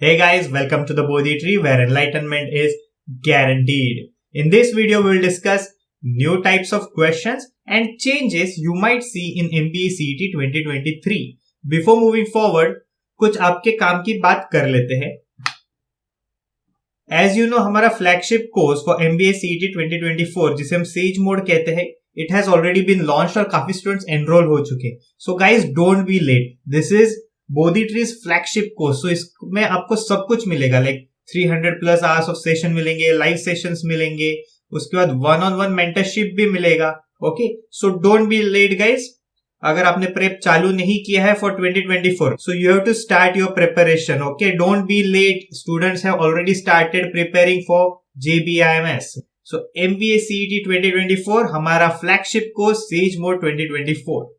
Hey guys, welcome to the Bodhi Tree where enlightenment is guaranteed. In this video, we will discuss new types of questions and changes you might see in MBA CET 2023. Before moving forward, कुछ आपके काम की बात कर लेते हैं. As you know, हमारा flagship course for MBA CET 2024 जिसे हम Sage Mode कहते हैं, it has already been launched और काफी students enroll हो चुके. So guys, don't be late. This is Bodhi Tree's flagship course. So इसमें आपको सब कुछ मिलेगा, like 300 plus hours of session मिलेंगे, live sessions मिलेंगे, उसके बाद one on one mentorship भी मिलेगा. Okay, so don't be late guys. अगर आपने प्रेप चालू नहीं किया है for 2024, so you have to start your preparation. Okay, don't be late. Students have already started preparing for JBIMS. So MBA CET 2024 हमारा flagship course Sage Mode 2024.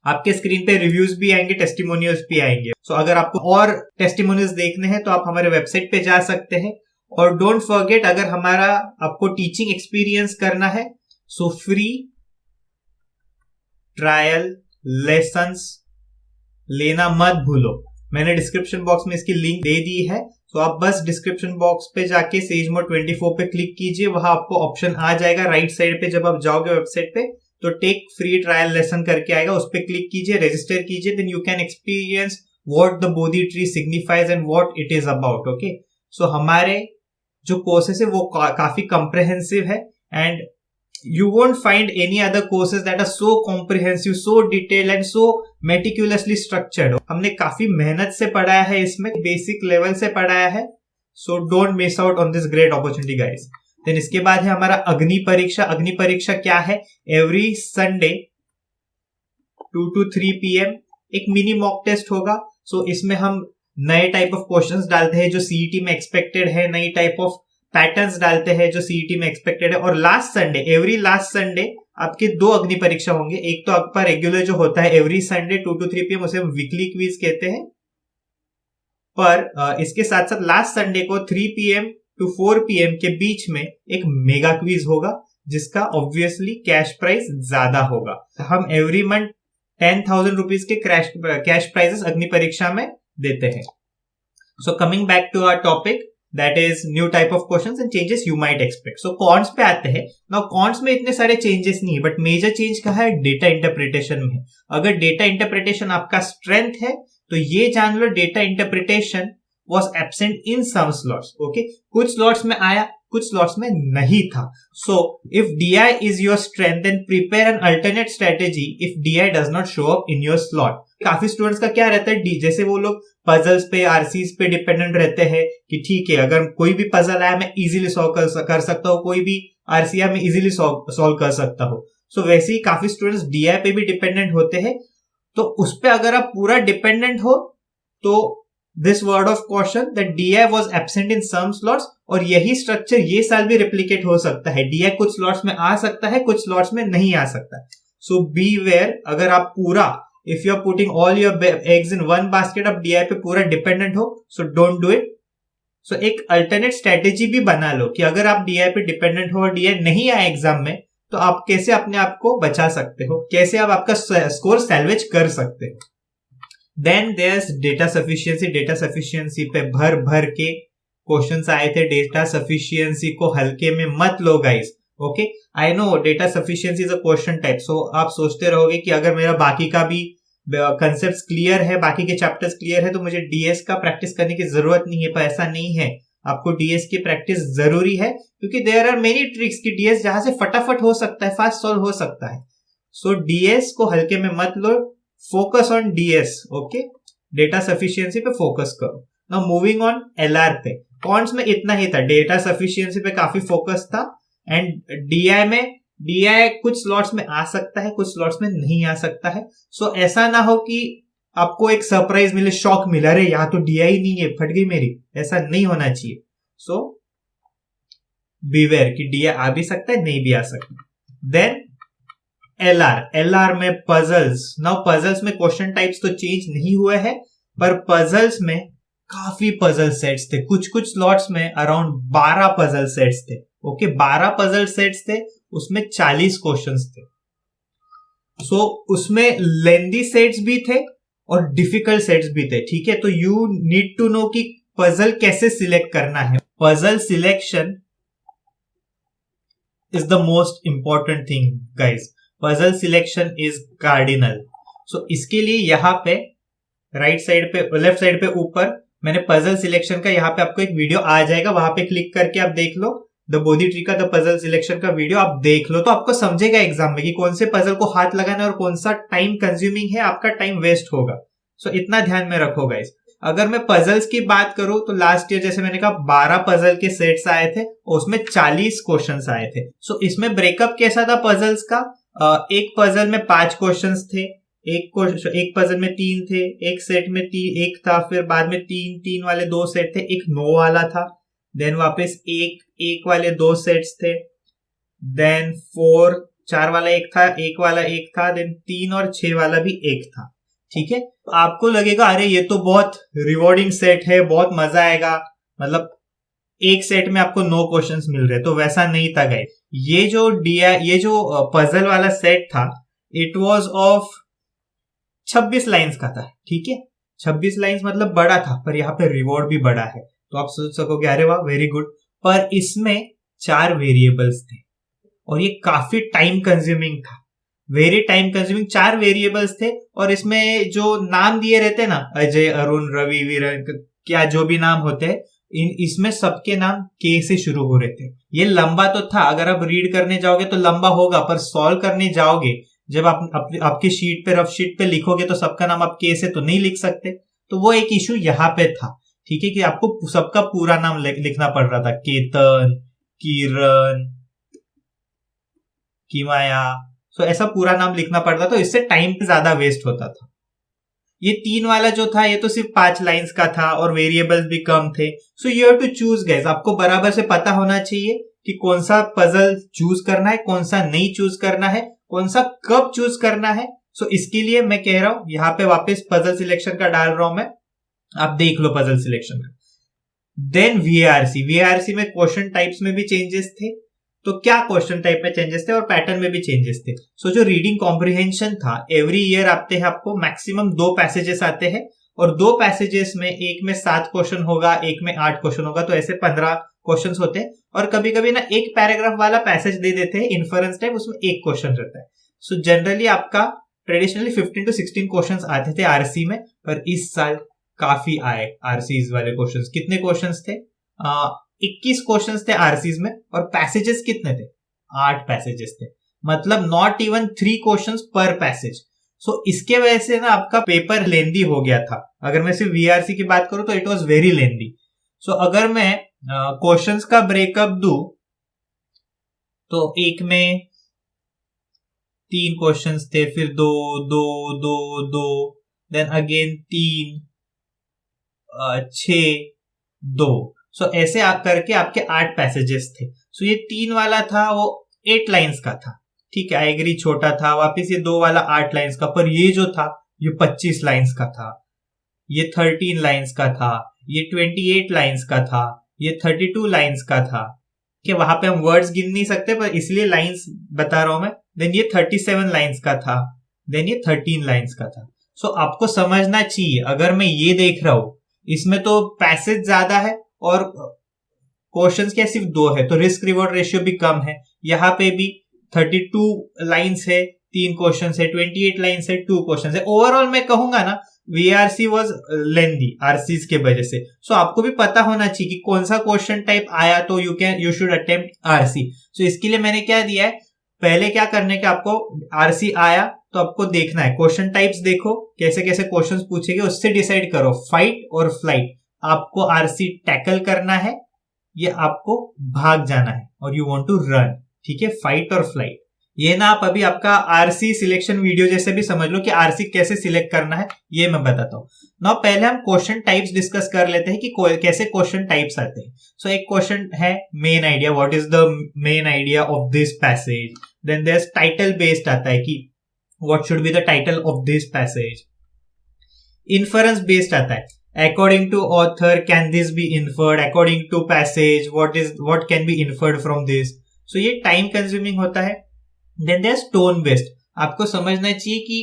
आपके screen पे reviews भी आएंगे, टेस्टिमोनियल्स भी आएंगे. सो अगर आपको और टेस्टिमोनियल्स देखने हैं तो आप हमारे वेबसाइट पे जा सकते हैं. और डोंट फॉरगेट, अगर हमारा आपको टीचिंग एक्सपीरियंस करना है सो फ्री ट्रायल लेसन्स लेना मत भूलो. मैंने डिस्क्रिप्शन बॉक्स में इसकी लिंक दे दी है. तो आप बस डिस्क्रिप्शन बॉक्स पे जाके सेज मोड 24 पे क्लिक कीजिए. वहां आपको ऑप्शन आ जाएगा राइट साइड पे. जब आप जाओगे वेबसाइट पे तो टेक फ्री ट्रायल लेसन करके आएगा, उस पर क्लिक कीजिए, रजिस्टर कीजिए. Then you can experience what the bodhi tree signifies and what it is about. Okay, so हमारे जो कोर्सेस है वो काफी कॉम्प्रिहेंसिव है and you won't find any other courses that are so comprehensive, so detailed and so meticulously structured. हमने काफी मेहनत से पढ़ाया है, इसमें बेसिक लेवल से पढ़ाया है. So don't miss out on this great opportunity guys. Then इसके बाद है हमारा अग्नि परीक्षा. अग्नि परीक्षा क्या है? Every Sunday 2 to 3 PM एक मिनी मॉक टेस्ट होगा. So इसमें हम नए टाइप ऑफ क्वेश्चंस डालते हैं जो सीईटी में एक्सपेक्टेड है, नई टाइप ऑफ पैटर्न्स डालते हैं जो सीईटी में एक्सपेक्टेड है. और last Sunday, every last Sunday आपके 2 अग्नि परीक्षा होंगे. एक तो आपका रेगुलर जो होता है एवरी संडे 2 to 3 PM, उसे हम वीकली क्विज कहते हैं. पर इसके साथ साथ लास्ट संडे को 3 PM to 4 PM के बीच में एक मेगा क्विज होगा जिसका ऑब्वियसली कैश प्राइस ज्यादा होगा. हम एवरी मंथ 10,000 रुपीज के कैश प्राइजेस अग्नि परीक्षा में देते हैं. So coming back to our topic, that is new type of questions and changes you might expect. So cons पे आते हैं. Now cons में इतने सारे changes नहीं है, but major change कहाँ है? Data interpretation में. अगर data interpretation आपका strength है तो ये जान लो data interpretation was absent in some slots. Okay, कुछ slots में आया, कुछ slots में नहीं था. So if DI is your strength, then prepare an alternate strategy if DI does not show up in your slot. काफी स्टूडेंट्स का क्या रहता है, जैसे वो लोग पजल्स पे, आरसीज पे डिपेंडेंट रहते हैं कि ठीक है अगर कोई भी पजल आया मैं इजीली सॉल्व कर सकता हूँ, कोई भी आरसीआर में इजीली सॉल्व कर सकता हूँ. सो वैसे ही काफी स्टूडेंट्स डीआई पे भी डिपेंडेंट होते हैं. तो उस पे अगर आप पूरा डिपेंडेंट हो तो this word of caution that DI was absent in some slots. और यही स्ट्रक्चर ये साल भी रेप्लिकेट हो सकता है. डीआई कुछ स्लॉट्स में आ सकता है, कुछ स्लॉट्स में नहीं आ सकता. सो बी वेयर, अगर आप पूरा if you are putting all your eggs in one basket, आप DI पे पूरा डिपेंडेंट हो, so don't do it. So एक अल्टरनेट स्ट्रेटेजी भी बना लो कि अगर आप DI पे डिपेंडेंट हो और DI नहीं आए एग्जाम में तो आप कैसे अपने आप को बचा सकते हो, कैसे आप आपका स्कोर सैल्वेज कर सकते हो. Then there's data sufficiency. Data sufficiency पे भर के क्वेश्चंस आए थे. डेटा सफिशिएंसी को हल्के में मत लो guys. Okay, I know data sufficiency is a question type. So आप सोचते रहोगे कि अगर मेरा बाकी का भी कंसेप्ट्स क्लियर है, बाकी के चैप्टर्स क्लियर है तो मुझे डीएस का प्रैक्टिस करने की जरूरत नहीं है. पर ऐसा नहीं है, आपको डीएस की प्रैक्टिस जरूरी है क्योंकि देयर आर मेनी ट्रिक्स की डीएस जहां से फटाफट हो सकता है, फास्ट सॉल्व हो सकता है. सो डीएस को हल्के में मत लो, focus on DS. Okay, data sufficiency पे फोकस करो. नाउ मूविंग ऑन एलआर पे. कॉन्स में इतना ही था, डेटा सफिशिएंसी पे काफी फोकस था एंड डीआई में डीआई कुछ स्लॉट्स में आ सकता है, कुछ स्लॉट्स में नहीं आ सकता है. सो ऐसा ना हो कि आपको एक सरप्राइज मिले, शॉक मिला, अरे यहाँ तो डीआई नहीं है, फट गई मेरी. ऐसा नहीं होना चाहिए. सो बीवेयर कि डीआई आ भी सकता है, नहीं भी आ सकता. देन एलआर में पजल्स. नाउ पजल्स में क्वेश्चन टाइप्स तो चेंज नहीं हुए हैं पर पजल्स में काफी पजल सेट्स थे. कुछ स्लॉट्स में अराउंड 12 पजल सेट्स थे. ओके, 12 पजल सेट्स थे, उसमें 40 क्वेश्चंस थे. सो उसमें लेंदी सेट्स भी थे और डिफिकल्ट सेट्स भी थे, ठीक है। तो यू नीड टू नो कि पजल कैसे सिलेक्ट करना है। Puzzle selection is the most important thing guys. Puzzle selection is cardinal. So इसके लिए यहाँ पे राइट साइड पे, लेफ्ट साइड पे ऊपर मैंने पजल सिलेक्शन का यहाँ पे आपको एक वीडियो आ जाएगा, वहां पे क्लिक करके आप देख लो द बोधी ट्री का द पजल सिलेक्शन का वीडियो आप देख लो, तो आपको समझेगा एग्जाम में कि कौन से पजल को हाथ लगाना है और कौन सा टाइम कंज्यूमिंग है, आपका टाइम वेस्ट होगा। सो इतना ध्यान में रखो गाइस। अगर मैं पजल्स की बात करूं तो लास्ट ईयर जैसे मैंने कहा 12 पजल के सेट्स आए थे और उसमें 40 क्वेश्चंस आए थे। सो इसमें ब्रेकअप कैसा था पजल्स का, एक पजल में 5 क्वेश्चंस थे, एक पजल में 3 थे, एक सेट में एक था, फिर बाद में 3 वाले 2 सेट थे, एक 9 वाला था, देन वापस एक वाले 2 सेट्स थे, देन 4 वाला एक वाला एक था, देन 3 और 6 वाला भी एक था, ठीक है। आपको लगेगा अरे ये तो बहुत रिवॉर्डिंग सेट है, बहुत मजा आएगा, मतलब एक सेट में आपको 9 क्वेश्चंस मिल रहे, तो वैसा नहीं था गाइस। ये जो पजल वाला सेट था, इट वाज ऑफ 26 लाइंस का था, ठीक है। 26 लाइंस मतलब बड़ा था, पर यहाँ पे रिवॉर्ड भी बड़ा है, तो आप सोच सकोगे अरे वाह वेरी गुड। पर इसमें 4 वेरिएबल्स थे और ये काफी टाइम कंज्यूमिंग था, वेरी टाइम कंज्यूमिंग। 4 वेरिएबल्स थे और इसमें जो नाम दिए रहते ना, अजय, अरुण, रवि, वीरन, क्या जो भी नाम होते हैं, इसमें सबके नाम के से शुरू हो रहे थे। ये लंबा तो था, अगर आप रीड करने जाओगे तो लंबा होगा, पर सॉल्व करने जाओगे जब आप आपके शीट पे, रफ शीट पे लिखोगे तो सबका नाम आप के से तो नहीं लिख सकते, तो वो एक इशू यहाँ पे था, ठीक है, कि आपको सबका पूरा नाम लिखना पड़ रहा था, केतन, किरण, किमाया, तो ऐसा पूरा नाम लिखना पड़ता, तो इससे टाइम ज्यादा वेस्ट होता था। ये 3 वाला जो था ये तो सिर्फ 5 लाइंस का था और वेरिएबल्स भी कम थे। So you have to choose guys, आपको बराबर से पता होना चाहिए कि कौन सा पजल चूज करना है, कौन सा नहीं चूज करना है, कौन सा कब चूज करना है। सो इसके लिए मैं कह रहा हूं, यहाँ पे वापस पजल सिलेक्शन का डाल रहा हूं मैं, आप देख लो पजल सिलेक्शन का। देन वीआरसी में क्वेश्चन टाइप्स में भी चेंजेस थे, तो क्या क्वेश्चन टाइप में चेंजेस थे और पैटर्न में भी चेंजेस थे। सो जो रीडिंग कॉम्प्रिहेंशन था, एवरी ईयर आते हैं आपको मैक्सिमम 2 पैसेजेस आते हैं, और 2 पैसेजेस में एक में 7 क्वेश्चन होगा, एक में 8 क्वेश्चन होगा, तो ऐसे 15 क्वेश्चन होते हैं। और कभी कभी ना एक पैराग्राफ वाला पैसेज दे देते हैं इन्फरेंस टाइप, उसमें एक क्वेश्चन रहता है। सो जनरली आपका ट्रेडिशनली 15 to 16 क्वेश्चन आते थे आरसी में, पर इस साल काफी आए आरसीज वाले क्वेश्चंस। कितने क्वेश्चंस थे? 21 क्वेश्चंस थे आरसीज में, और पैसेजेस कितने थे? 8 पैसेजेस थे, मतलब नॉट इवन 3 क्वेश्चंस पर पैसेज। सो इसके वजह से ना आपका पेपर लेंदी हो गया था। अगर मैं सिर्फ वीआरसी की बात करूं तो इट वाज वेरी लेंदी। सो अगर मैं क्वेश्चंस का ब्रेकअप दूं तो एक में 3 क्वेश्चंस थे, फिर 2 2 2 2, देन अगेन 3 6 2। सो ऐसे करके आपके 8 पैसेजेस थे। सो ये 3 वाला था वो 8 लाइंस का था, ठीक है, आई एग्री, छोटा था। वापिस ये 2 वाला 8 लाइंस का, पर ये जो था ये 25 लाइंस का था, ये 13 लाइंस का था, ये 28 लाइंस का था, ये 32 लाइंस का था, कि वहां पे हम वर्ड्स गिन नहीं सकते, पर इसलिए लाइंस बता रहा हूं मैं। देन ये 37 लाइंस का था, देन ये 13 लाइंस का था। सो आपको समझना चाहिए, अगर मैं ये देख रहा हूं इसमें तो पैसेज ज्यादा है और क्वेश्चंस क्या सिर्फ 2 है, तो रिस्क रिवॉर्ड रेशियो भी कम है। यहाँ पे भी 32 लाइंस है, 3 क्वेश्चन है, 28 लाइंस है, 2 क्वेश्चन है। ओवरऑल मैं कहूंगा ना VRC वॉज लेंदी आरसीज के वजह से। सो आपको भी पता होना चाहिए कि कौन सा क्वेश्चन टाइप आया तो यू शुड अटेम्प्ट आरसी। सो इसके लिए मैंने क्या दिया है, पहले क्या करने के आपको, आरसी आया तो आपको देखना है क्वेश्चन टाइप्स, देखो कैसे कैसे क्वेश्चंस पूछेंगे, उससे डिसाइड करो फाइट और फ्लाइट। आपको आरसी टैकल करना है या आपको भाग जाना है, और यू वांट टू रन, ठीक है, फाइट और फ्लाइट। ये ना आप अभी आपका आरसी सिलेक्शन वीडियो जैसे भी समझ लो कि आरसी कैसे सिलेक्ट करना है, ये मैं बताता हूँ ना। पहले हम क्वेश्चन टाइप्स डिस्कस कर लेते हैं कि कैसे क्वेश्चन टाइप्स आते हैं। सो एक क्वेश्चन है main idea, what is the main idea of this passage. Then there is title based आता है कि what should be the title of this passage. Inference based आता है, according to author can this be inferred, according to passage what can be inferred from this. So ये time consuming होता है। Then there tone based, आपको समझना चाहिए कि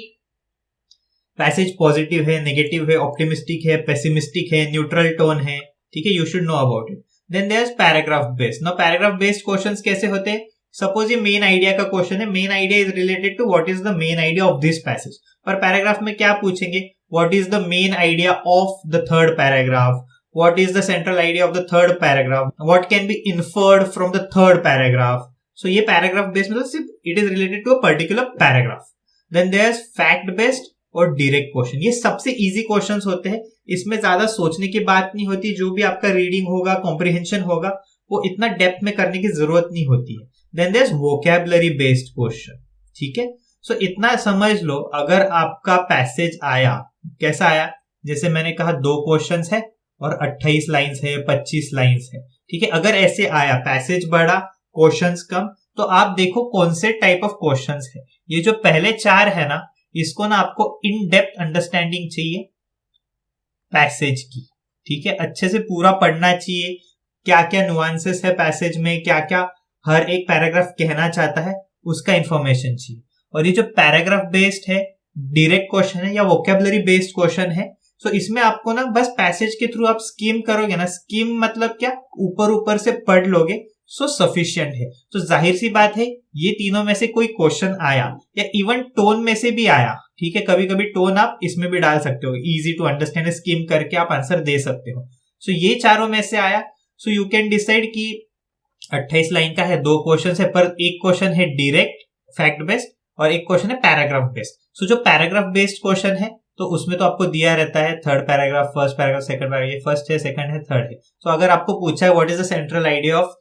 passage positive है, नेगेटिव है, ऑप्टिमिस्टिक है, पेसिमिस्टिक है, न्यूट्रल टोन है, ठीक है, you should know about it. Then there is paragraph based. Now paragraph based questions कैसे होते हैं? सपोज ये मेन आइडिया का क्वेश्चन है, main idea is related to what is the main idea of this passage, और paragraph में क्या पूछेंगे? What is the main idea of the third paragraph, what is the central idea of the third paragraph, what can be inferred from the third paragraph. So ये paragraph based मतलब सिर्फ it is related to a particular paragraph. Then there is fact based और direct question. ये सबसे easy questions होते हैं, इसमें ज्यादा सोचने की बात नहीं होती, जो भी आपका रीडिंग होगा, कॉम्प्रिहेंशन होगा, वो इतना डेप्थ में करने की जरूरत नहीं होती है। Then there is vocabulary based question, ठीक है। सो इतना समझ लो, अगर आपका पैसेज आया, कैसा आया? जैसे मैंने कहा 2 क्वेश्चंस है और 28 लाइंस है, 25 लाइंस है, ठीक है। अगर ऐसे आया, पैसेज बड़ा, क्वेश्चंस कम, तो आप देखो कौन से टाइप ऑफ क्वेश्चंस है। ये जो पहले 4 है ना, इसको ना आपको इन डेप्थ अंडरस्टैंडिंग चाहिए पैसेज की, ठीक है। अच्छे से पूरा पढ़ना चाहिए, क्या क्या नुआंसेस है पैसेज में, क्या क्या हर एक पैराग्राफ कहना चाहता है, उसका इंफॉर्मेशन चाहिए। और ये जो पैराग्राफ बेस्ड है, डायरेक्ट क्वेश्चन है या वोकैबुलरी बेस्ड क्वेश्चन है, सो इसमें आपको ना बस पैसेज के थ्रू आप स्कीम करोगे ना, स्कीम मतलब क्या, ऊपर ऊपर से पढ़ लोगे, सो सफिशिएंट है। तो जाहिर सी बात है, ये तीनों में से कोई क्वेश्चन आया या इवन टोन में से भी आया, ठीक है, कभी कभी टोन आप इसमें भी डाल सकते हो, इजी टू अंडरस्टैंड, स्कीम करके आप आंसर दे सकते हो। सो ये चारों में से आया, सो यू कैन डिसाइड कि 28 लाइन का है, 2 क्वेश्चन है, पर एक क्वेश्चन है डायरेक्ट फैक्ट बेस्ड और एक क्वेश्चन है पैराग्राफ बेस्ड। सो जो पैराग्राफ बेस्ड क्वेश्चन है, तो उसमें तो आपको दिया रहता है third paragraph, first paragraph, second paragraph, ये फर्स्ट है, सेकंड है, थर्ड है। सो अगर आपको पूछा है what is the central idea of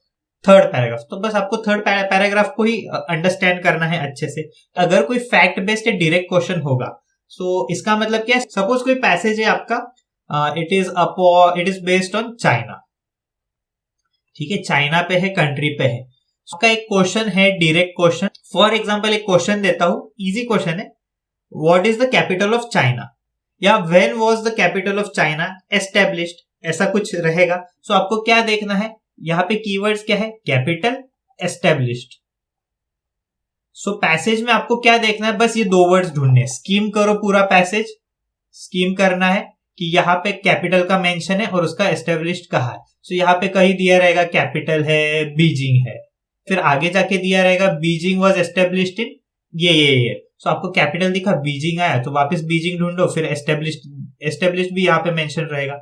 third paragraph, तो बस आपको थर्ड पैराग्राफ को ही अंडरस्टैंड करना है अच्छे से। अगर कोई फैक्ट बेस्ड या डायरेक्ट क्वेश्चन होगा, सो इसका मतलब क्या है? सपोज कोई पैसेज है आपका, it is based on China, ठीक है, चाइना पे है, कंट्री पे है। उसका एक क्वेश्चन है डायरेक्ट क्वेश्चन। फॉर एग्जांपल एक क्वेश्चन देता हूं, इजी क्वेश्चन है, what is the capital of China, या when was the capital of China established, ऐसा कुछ रहेगा। सो आपको क्या देखना है, यहां पे कीवर्ड्स क्या है? Capital, established. सो पैसेज में आपको क्या देखना है? बस ये 2 वर्ड्स ढूंढने। स्कीम करो पूरा पैसेज, स्कीम करना है कि यहाँ पे कैपिटल का मेंशन है और उसका एस्टेब्लिश्ड कहा है। सो यहाँ पे कहीं दिया रहेगा कैपिटल है, बीजिंग है, फिर आगे जाके दिया रहेगा बीजिंग वाज एस्टेब्लिश्ड इन ये। सो आपको कैपिटल दिखा, बीजिंग आया, तो वापस बीजिंग ढूंढो, फिर एस्टेब्लिश्ड भी यहाँ पे मेंशन रहेगा।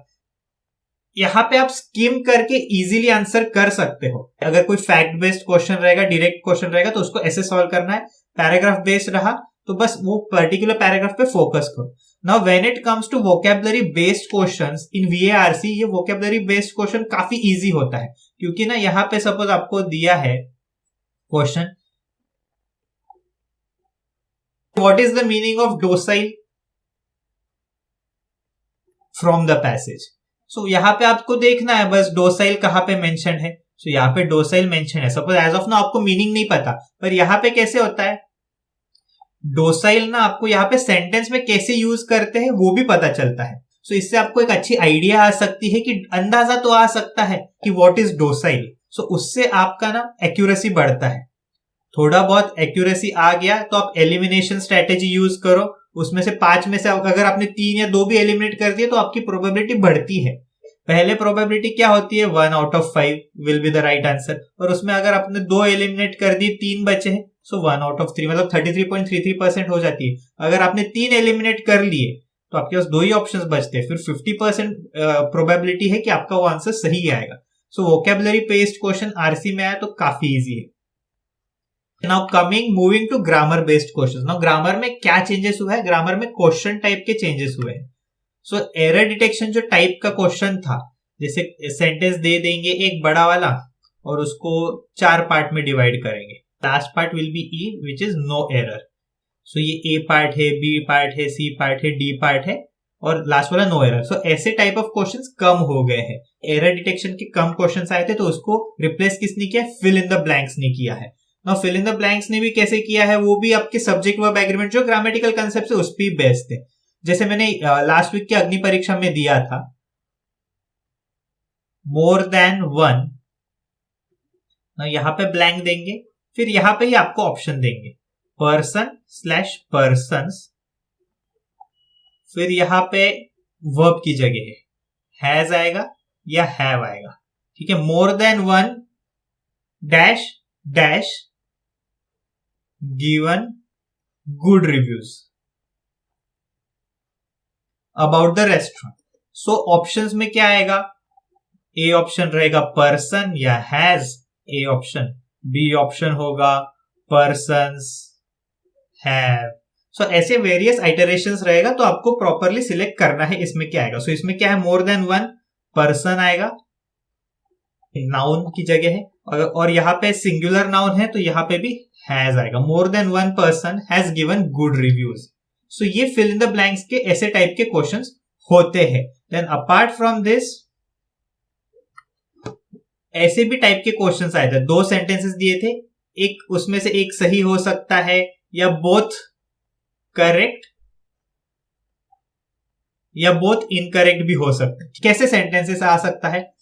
यहाँ पे आप स्कीम करके इजीली आंसर कर सकते हो। अगर कोई फैक्ट बेस्ड क्वेश्चन रहेगा, डायरेक्ट क्वेश्चन रहेगा, तो उसको ऐसे सॉल्व करना है। पैराग्राफ बेस्ड रहा तो बस वो पर्टिकुलर पैराग्राफ पे फोकस करो। Now when it comes to vocabulary based questions in VARC, ये वोकैबुलरी बेस्ड क्वेश्चन काफी इजी होता है, क्योंकि ना यहाँ पे सपोज आपको दिया है question, what is the meaning of docile from the passage. So यहाँ पे आपको देखना है बस डोसाइल कहाँ पे मेंशन है। सो यहाँ पे डोसाइल मेंशन है, सपोज एज ऑफ नाउ आपको मीनिंग नहीं पता, पर यहाँ पे कैसे होता है, डोसाइल ना आपको यहाँ पे सेंटेंस में कैसे यूज करते हैं वो भी पता चलता है। सो इससे आपको एक अच्छी आइडिया आ सकती है, कि अंदाजा तो आ सकता है कि व्हाट इज डोसाइल। सो उससे आपका ना एक्यूरेसी बढ़ता है। थोड़ा बहुत एक्यूरेसी आ गया तो आप एलिमिनेशन स्ट्रेटेजी यूज करो, उसमें से 5 में से अगर आपने 3 या 2 भी एलिमिनेट कर दिए तो आपकी प्रोबेबिलिटी बढ़ती है। पहले प्रोबेबिलिटी क्या होती है, 1 out of 5 will be the right answer, और उसमें अगर आपने 2 एलिमिनेट कर दिए, 3 बचे हैं, सो 1 आउट ऑफ 3 मतलब 33.33% हो जाती है। अगर आपने 3 एलिमिनेट कर लिए तो आपके पास 2 ही ऑप्शंस बचते हैं, फिर 50% प्रोबेबिलिटी है कि आपका वो आंसर सही आएगा। So vocabulary based question RC में आया तो काफी इजी है। Now moving to grammar based question. Now grammar में क्या चेंजेस हुआ है? ग्रामर में क्वेश्चन टाइप के चेंजेस हुए हैं। सो एरर डिटेक्शन जो टाइप का क्वेश्चन था, जैसे सेंटेंस दे देंगे एक बड़ा वाला और उसको 4 पार्ट में डिवाइड करेंगे, last part will be E which is no error. So ये ए पार्ट है, बी पार्ट है, सी पार्ट है, डी पार्ट है, और लास्ट वाला नो एरर। सो ऐसे टाइप ऑफ क्वेश्चंस कम हो गए हैं। एरर डिटेक्शन के कम क्वेश्चंस आए थे तो उसको रिप्लेस किसने किया? फिल इन द ब्लैंक्स ने किया है। Now fill in the blanks ने भी कैसे किया है, वो भी आपके सब्जेक्ट वर्ब एग्रीमेंट जो ग्रामेटिकल कंसेप्ट है उस पर बेस्ड है। जैसे मैंने लास्ट वीक के अग्नि परीक्षा में दिया था, मोर देन 1, यहां पे ब्लैंक देंगे, फिर यहां पे ही आपको ऑप्शन देंगे पर्सन/पर्सन्स फिर यहाँ पे वर्ब की जगह है हैज आएगा या हैव आएगा, ठीक है। More than one dash dash given good reviews about the restaurant. So options में क्या आएगा, ए ऑप्शन रहेगा पर्सन या has, A option, B option होगा पर्सन्स, हैव। सो ऐसे वेरियस आइटरेशंस रहेगा, तो आपको प्रॉपरली सिलेक्ट करना है इसमें क्या आएगा। सो इसमें क्या है, मोर देन वन पर्सन आएगा, नाउन की जगह है, और यहाँ पे सिंगुलर नाउन है तो यहाँ पे भी हैज आएगा। More than one person has given good reviews. So ये फिल इन द ब्लैंक्स के ऐसे टाइप के क्वेश्चंस होते हैं। देन अपार्ट फ्रॉम दिस ऐसे भी टाइप के क्वेश्चंस आए थे। दो सेंटेंसेस दिए थे, एक उसमें से एक सही हो सकता है या बोथ करेक्ट या बोथ इनकरेक्ट भी हो सकता है। कैसे सेंटेंसेस आ सकता है,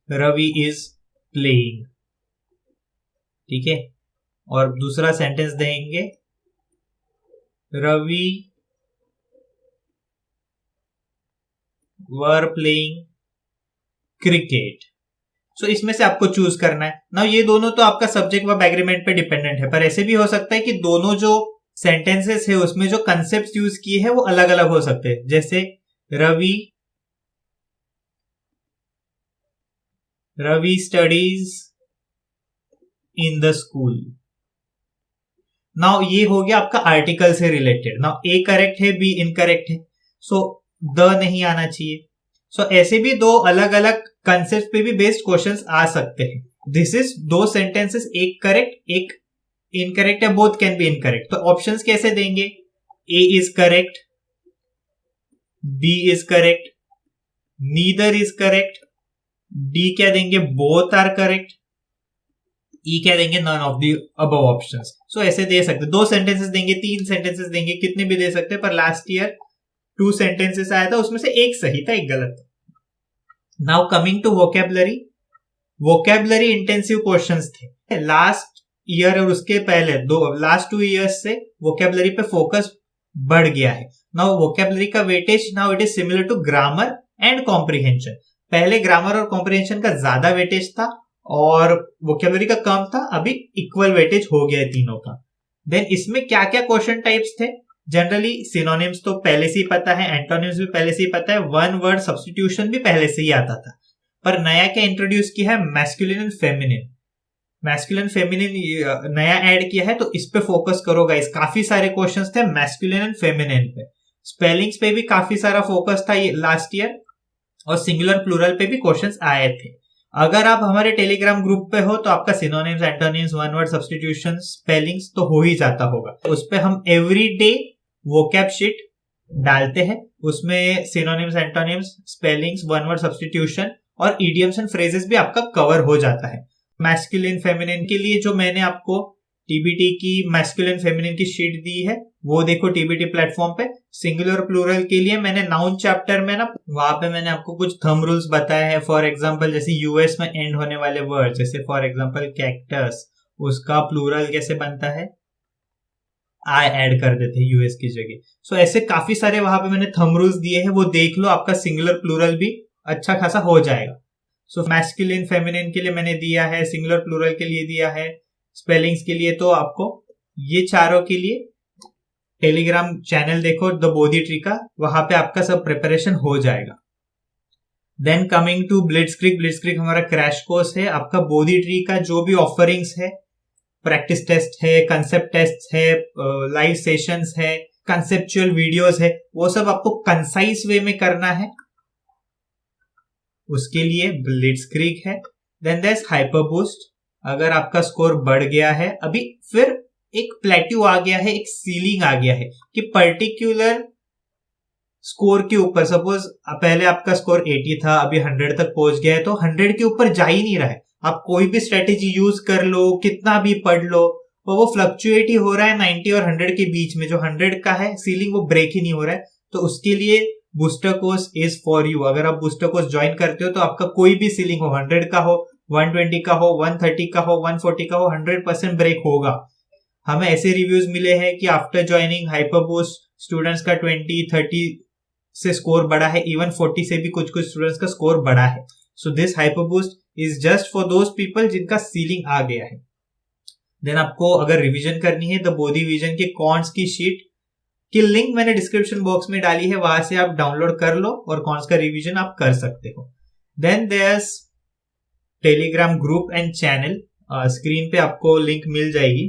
रवि इज प्लेइंग, ठीक है, और दूसरा सेंटेंस देंगे रवि वर प्लेइंग क्रिकेट। सो इसमें से आपको चूज करना है ना। ये दोनों तो आपका सब्जेक्ट वर्ब एग्रीमेंट पे डिपेंडेंट है, पर ऐसे भी हो सकता है कि दोनों जो सेंटेंसेस है उसमें जो कंसेप्ट यूज किए हैं वो अलग अलग हो सकते हैं। जैसे Ravi studies in the school. Now ये हो गया आपका आर्टिकल से रिलेटेड। नाउ ए करेक्ट है, बी इनकरेक्ट है, सो द नहीं आना चाहिए। सो ऐसे भी दो अलग अलग कंसेप्ट पे भी बेस्ड क्वेश्चंस आ सकते हैं। दिस इज दो सेंटेंसेस, एक करेक्ट एक इनकरेक्ट है, बोथ कैन बी इनकरेक्ट। तो ऑप्शंस कैसे देंगे, A is correct, B is correct, neither is correct, D क्या देंगे, बोथ आर करेक्ट, ई क्या देंगे, none of the above options. So ऐसे दे सकते, दो सेंटेंसेस देंगे, तीन सेंटेंसेस देंगे, कितने भी दे सकते हैं। पर लास्ट ईयर 2 सेंटेंसेस आया था, उसमें से एक सही था, एक गलत था। Now coming to vocabulary, vocabulary intensive questions थे लास्ट ईयर और उसके पहले लास्ट 2 इयर्स से वोकैबुलरी पे फोकस बढ़ गया है। नाउ वोकैबुलरी का weightage now it is similar to grammar and comprehension. पहले ग्रामर और कॉम्प्रिहेंशन का ज्यादा वेटेज था और वोकैबुलरी का कम था, अभी इक्वल वेटेज हो गया है तीनों का। देन इसमें क्या क्या क्वेश्चन टाइप्स थे, जनरली सिनोनिम्स तो पहले से ही पता है, एंटोनिम्स भी पहले से ही पता है, वन वर्ड सब्स्टिट्यूशन भी पहले से ही आता था। पर नया क्या इंट्रोड्यूस किया है, masculine and feminine. Masculine feminine नया ऐड किया है, तो इस पे फोकस करो गाइस। काफी सारे क्वेश्चंस थे मैस्कुलिन एंड फेमिनिन पे। स्पेलिंग्स पे भी काफी सारा फोकस था लास्ट ईयर, और सिंगुलर प्लूरल पे भी क्वेश्चंस आए थे। अगर आप हमारे टेलीग्राम ग्रुप पे हो तो आपका synonyms, antonyms, one word substitution, spellings तो हो ही जाता होगा। उस पे हम एवरी डे वोकैब शीट डालते हैं, उसमें synonyms, antonyms, spellings, one word substitution और इडियम्स एंड फ्रेजेस भी आपका कवर हो जाता है। मैस्कुलिन फेमिनिन के लिए जो मैंने आपको टीबीटी की मैस्कुलिन फेमिनिन की शीट दी है वो देखो टीबीटी प्लेटफॉर्म पे। सिंगुलर प्लूरल के लिए मैंने नाउन चैप्टर में ना वहां पे मैंने आपको कुछ थंब रूल्स बताए हैं। फॉर एग्जांपल जैसे यूएस में एंड होने वाले वर्ड, जैसे फॉर एग्जांपल कैक्टस, उसका प्लूरल कैसे बनता है, आई ऐड कर देते हैं यूएस की जगह। सो ऐसे काफी सारे वहां पे मैंने थंब रूल्स दिए हैं, वो देख लो, आपका सिंगुलर प्लूरल भी अच्छा खासा हो जाएगा। सो मैस्कुलिन फेमिनिन के लिए मैंने दिया है, सिंगुलर प्लूरल के लिए दिया है, स्पेलिंग्स के लिए तो आपको ये चारों के लिए टेलीग्राम चैनल देखो द बोधी ट्री का, वहां पे आपका सब प्रिपरेशन हो जाएगा। देन कमिंग टू ब्लिट्जक्रिग, ब्लिट्जक्रिग हमारा क्रैश कोर्स है। आपका बोधी ट्री का जो भी ऑफरिंग्स है, प्रैक्टिस टेस्ट है, कंसेप्ट टेस्ट है, लाइव सेशंस है, कंसेप्चुअल वीडियोस है, वो सब आपको कंसाइज वे में करना है, उसके लिए ब्लिट्जक्रिग है। Then there is hyper boost. अगर आपका स्कोर बढ़ गया है, अभी फिर एक प्लेट्यू आ गया है, एक सीलिंग आ गया है कि पर्टिकुलर स्कोर के ऊपर, सपोज पहले आपका स्कोर 80 था, अभी 100 तक पहुंच गया है, तो 100 के ऊपर जा ही नहीं रहा है। आप कोई भी स्ट्रेटेजी यूज कर लो, कितना भी पढ़ लो, वो फ्लक्चुएट ही हो रहा है 90 और 100 के बीच में। जो 100 का है सीलिंग वो ब्रेक ही नहीं हो रहा है। तो उसके लिए booster course is for you. अगर आप बूस्टर कोर्स ज्वाइन करते हो तो आपका कोई भी सीलिंग हो, 100 का हो, 120 का हो, 130 का हो, 140 का हो, 100% ब्रेक होगा। हमें ऐसे रिव्यूज मिले हैं कि after joining hyper boost students का 20-30 से स्कोर बढ़ा है, इवन 40 से भी कुछ कुछ स्टूडेंट्स का स्कोर बढ़ा है. So this hyperboost is just for those people जिनका सीलिंग आ गया है. देन आपको अगर रिवीजन करनी है, द बोधी विजन के कॉन्स की शीट की लिंक मैंने डिस्क्रिप्शन बॉक्स में डाली है, वहां से आप डाउनलोड कर लो और कॉन्स का रिवीजन आप कर सकते हो. Then there's Telegram group and channel. Screen पे आपको लिंक मिल जाएगी,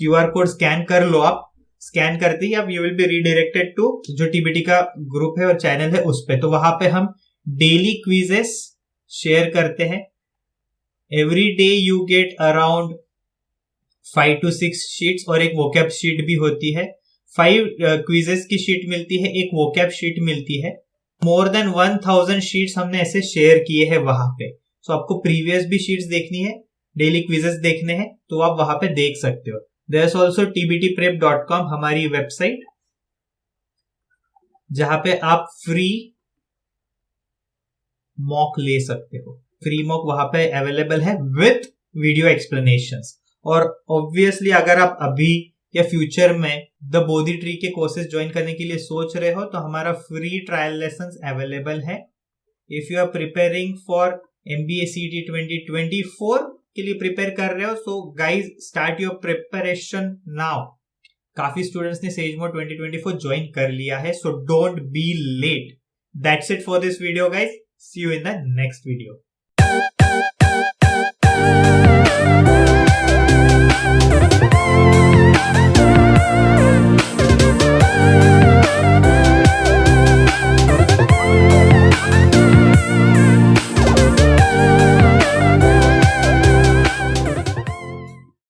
QR कोड स्कैन कर लो. आप स्कैन करते ही आप you will be redirected to जो TBT का ग्रुप है और चैनल है उस पे. तो वहां पे हम डेली क्विजेस शेयर करते हैं. Every day you get around 5 to 6 sheets और एक वोकैब शीट भी होती है. 5 क्विजेस की शीट मिलती है, एक वोकैब शीट मिलती है. मोर देन 1000 शीट्स हमने ऐसे शेयर किए हैं वहां पे. सो आपको प्रीवियस भी शीट्स देखनी है, डेली क्विजेस देखने हैं, तो आप वहां पे देख सकते हो. देयर इज ऑल्सो tbtprep.com हमारी वेबसाइट, जहां पे आप फ्री मॉक ले सकते हो. फ्री मॉक वहां पे अवेलेबल है विथ वीडियो एक्सप्लेनेशंस. और ऑब्वियसली अगर आप अभी या फ्यूचर में द बोधी ट्री के कोर्सेज ज्वाइन करने के लिए सोच रहे हो, तो हमारा फ्री ट्रायल लेसन्स अवेलेबल है. If you are preparing for MBA CET 2024 के लिए प्रिपेयर कर रहे हो, so guys start your preparation now. काफी स्टूडेंट्स ने सेज मोड 2024 ज्वाइन कर लिया है, so don't be late. That's it for this video guys. See you in the next video.